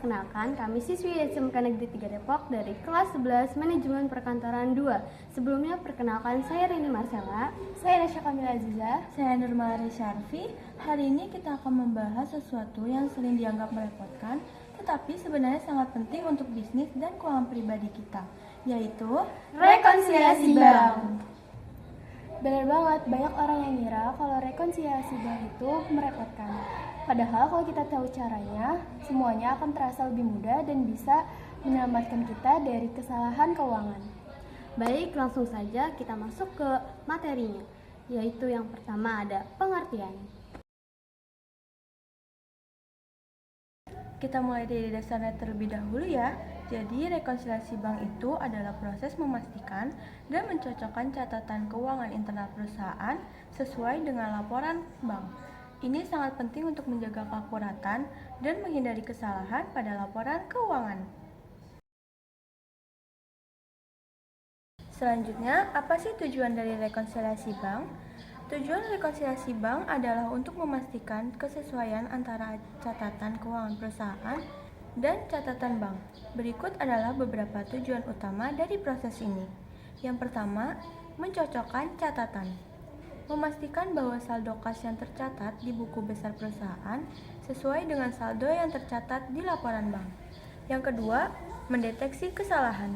perkenalkan, kami siswi SMK Negeri 3 Depok dari kelas 11 Manajemen Perkantoran 2. Sebelumnya perkenalkan, saya Rini Marcella. Saya Rasya Kamila Aziza. Saya Nurmalari Syarfi. Hari ini kita akan membahas sesuatu yang sering dianggap merepotkan, tetapi sebenarnya sangat penting untuk bisnis dan keuangan pribadi kita, yaitu rekonsiliasi bank. Benar banget, banyak orang yang ngira kalau rekonsiliasi bank itu merepotkan. Padahal kalau kita tahu caranya, semuanya akan terasa lebih mudah dan bisa menyelamatkan kita dari kesalahan keuangan. Baik, langsung saja kita masuk ke materinya, yaitu yang pertama ada pengertian. Kita mulai dari dasarnya terlebih dahulu ya. Jadi rekonsiliasi bank itu adalah proses memastikan dan mencocokkan catatan keuangan internal perusahaan sesuai dengan laporan bank. Ini sangat penting untuk menjaga keakuratan dan menghindari kesalahan pada laporan keuangan. Selanjutnya, apa sih tujuan dari rekonsiliasi bank? Tujuan rekonsiliasi bank adalah untuk memastikan kesesuaian antara catatan keuangan perusahaan dan catatan bank. Berikut adalah beberapa tujuan utama dari proses ini. Yang pertama, mencocokkan catatan. Memastikan bahwa saldo kas yang tercatat di buku besar perusahaan sesuai dengan saldo yang tercatat di laporan bank. Yang kedua, mendeteksi kesalahan.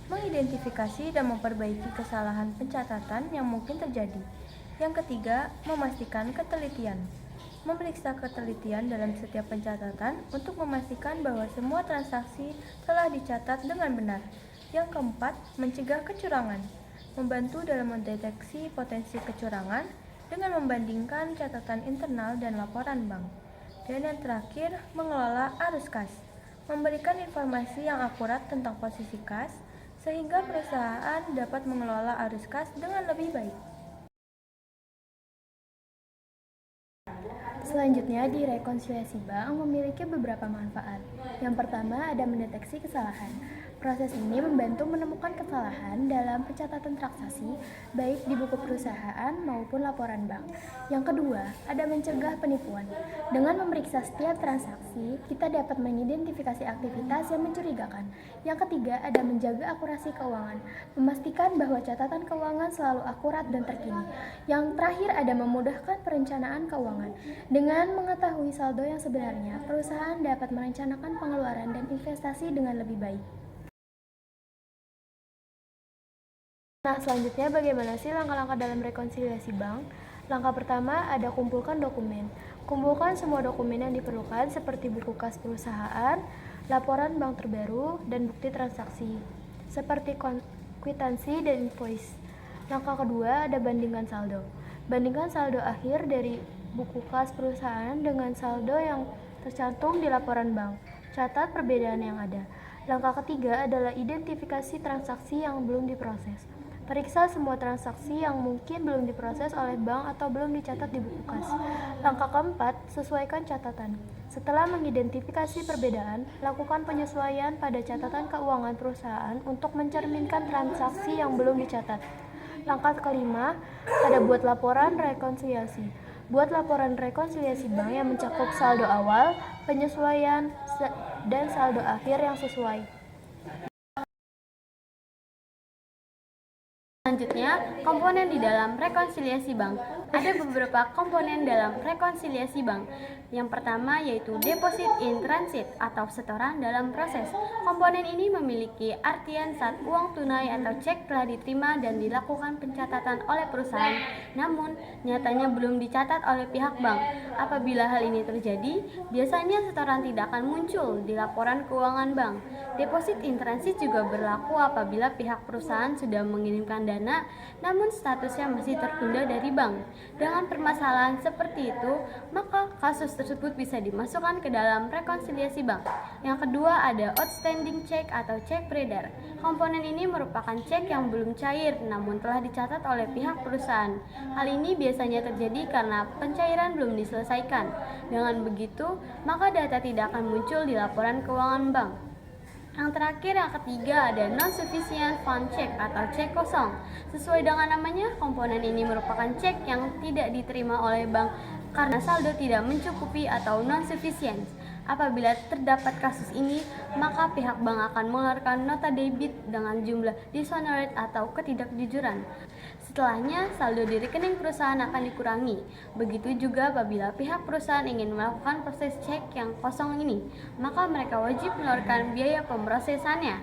Mengidentifikasi dan memperbaiki kesalahan pencatatan yang mungkin terjadi. Yang ketiga, memastikan ketelitian. Memeriksa ketelitian dalam setiap pencatatan untuk memastikan bahwa semua transaksi telah dicatat dengan benar. Yang keempat, mencegah kecurangan. Membantu dalam mendeteksi potensi kecurangan dengan membandingkan catatan internal dan laporan bank. Dan yang terakhir, mengelola arus kas. Memberikan informasi yang akurat tentang posisi kas, sehingga perusahaan dapat mengelola arus kas dengan lebih baik. Selanjutnya, di rekonsiliasi bank memiliki beberapa manfaat. Yang pertama, ada mendeteksi kesalahan. Proses ini membantu menemukan kesalahan dalam pencatatan transaksi, baik di buku perusahaan maupun laporan bank. Yang kedua, ada mencegah penipuan. Dengan memeriksa setiap transaksi, kita dapat mengidentifikasi aktivitas yang mencurigakan. Yang ketiga, ada menjaga akurasi keuangan, memastikan bahwa catatan keuangan selalu akurat dan terkini. Yang terakhir, ada memudahkan perencanaan keuangan. Dengan mengetahui saldo yang sebenarnya, perusahaan dapat merencanakan pengeluaran dan investasi dengan lebih baik. Nah, selanjutnya bagaimana sih langkah-langkah dalam rekonsiliasi bank? Langkah pertama ada kumpulkan dokumen. Kumpulkan semua dokumen yang diperlukan seperti buku kas perusahaan, laporan bank terbaru, dan bukti transaksi seperti kwitansi dan invoice. Langkah kedua ada bandingkan saldo. Bandingkan saldo akhir dari buku kas perusahaan dengan saldo yang tercantum di laporan bank. Catat perbedaan yang ada. Langkah ketiga adalah identifikasi transaksi yang belum diproses. Periksa semua transaksi yang mungkin belum diproses oleh bank atau belum dicatat di buku kas. Langkah keempat, sesuaikan catatan. Setelah mengidentifikasi perbedaan, lakukan penyesuaian pada catatan keuangan perusahaan untuk mencerminkan transaksi yang belum dicatat. Langkah kelima, ada buat laporan rekonsiliasi. Buat laporan rekonsiliasi bank yang mencakup saldo awal, penyesuaian, dan saldo akhir yang sesuai. Selanjutnya, komponen di dalam rekonsiliasi bank. Ada beberapa komponen dalam rekonsiliasi bank. Yang pertama yaitu deposit in transit atau setoran dalam proses. Komponen ini memiliki artian saat uang tunai atau cek telah diterima dan dilakukan pencatatan oleh perusahaan, namun nyatanya belum dicatat oleh pihak bank. Apabila hal ini terjadi, biasanya setoran tidak akan muncul di laporan keuangan bank. Deposit in transit juga berlaku apabila pihak perusahaan sudah mengirimkan dana, namun statusnya masih tertunda dari bank. Dengan permasalahan seperti itu, maka kasus tersebut bisa dimasukkan ke dalam rekonsiliasi bank. Yang kedua ada outstanding check atau cek beredar. Komponen ini merupakan cek yang belum cair, namun telah dicatat oleh pihak perusahaan. Hal ini biasanya terjadi karena pencairan belum diselesaikan. Dengan begitu, maka data tidak akan muncul di laporan keuangan bank. Yang terakhir, yang ketiga ada non-sufficient fund check atau cek kosong. Sesuai dengan namanya, komponen ini merupakan cek yang tidak diterima oleh bank karena saldo tidak mencukupi atau non-sufficient. Apabila terdapat kasus ini, maka pihak bank akan mengeluarkan nota debit dengan jumlah dishonored atau ketidakjujuran. Setelahnya, saldo di rekening perusahaan akan dikurangi. Begitu juga apabila pihak perusahaan ingin melakukan proses cek yang kosong ini, maka mereka wajib mengeluarkan biaya pemrosesannya.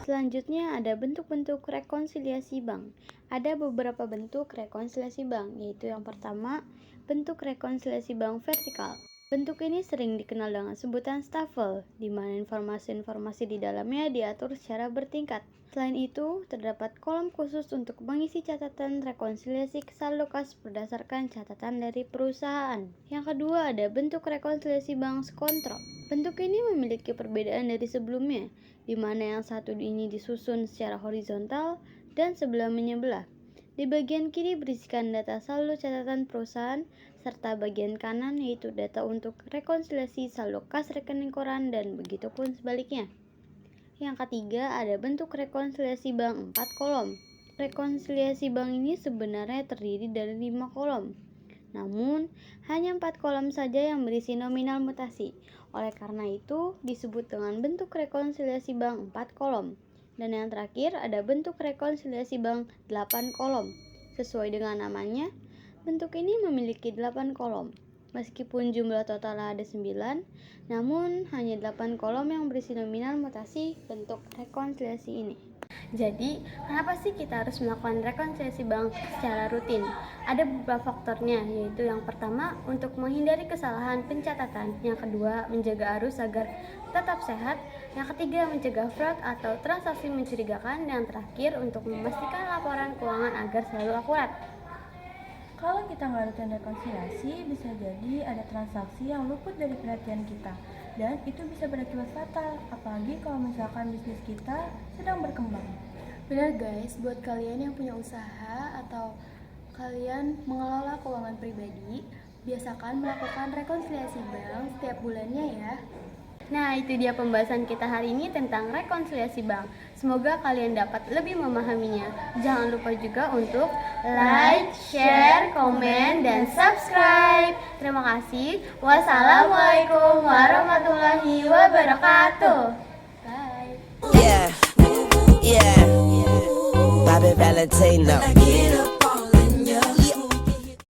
Selanjutnya ada bentuk-bentuk rekonsiliasi bank. Ada beberapa bentuk rekonsiliasi bank, yaitu yang pertama, bentuk rekonsiliasi bank vertikal. Bentuk ini sering dikenal dengan sebutan staffel, di mana informasi-informasi di dalamnya diatur secara bertingkat. Selain itu, terdapat kolom khusus untuk mengisi catatan rekonsiliasi saldo kas berdasarkan catatan dari perusahaan. Yang kedua ada bentuk rekonsiliasi bank kontrol. Bentuk ini memiliki perbedaan dari sebelumnya, di mana yang satu ini disusun secara horizontal dan sebelah menyebelah. Di bagian kiri berisikan data saldo catatan perusahaan, serta bagian kanan yaitu data untuk rekonsiliasi saldo kas rekening koran dan begitu pun sebaliknya. Yang ketiga ada bentuk rekonsiliasi bank 4 kolom. Rekonsiliasi bank ini sebenarnya terdiri dari 5 kolom. Namun, hanya 4 kolom saja yang berisi nominal mutasi. Oleh karena itu, disebut dengan bentuk rekonsiliasi bank 4 kolom. Dan yang terakhir ada bentuk rekonsiliasi bank 8 kolom. Sesuai dengan namanya, bentuk ini memiliki 8 kolom. Meskipun jumlah total ada 9, namun hanya 8 kolom yang berisi nominal mutasi bentuk rekonsiliasi ini. Jadi, kenapa sih kita harus melakukan rekonsiliasi bank secara rutin? Ada beberapa faktornya, yaitu yang pertama, untuk menghindari kesalahan pencatatan. Yang kedua, menjaga arus agar tetap sehat. Yang ketiga, mencegah fraud atau transaksi mencurigakan. Dan yang terakhir, untuk memastikan laporan keuangan agar selalu akurat. Kalau kita nggak rutin rekonsiliasi, bisa jadi ada transaksi yang luput dari perhatian kita, dan itu bisa berakibat fatal, apalagi kalau misalkan bisnis kita sedang berkembang. Benar guys, buat kalian yang punya usaha atau kalian mengelola keuangan pribadi, biasakan melakukan rekonsiliasi bank setiap bulannya ya. Nah, itu dia pembahasan kita hari ini tentang rekonsiliasi bank. Semoga kalian dapat lebih memahaminya. Jangan lupa juga untuk like, share, komen, dan subscribe. Terima kasih. Wassalamualaikum warahmatullahi wabarakatuh. Bye. Yeah, yeah. Bobby Valentino.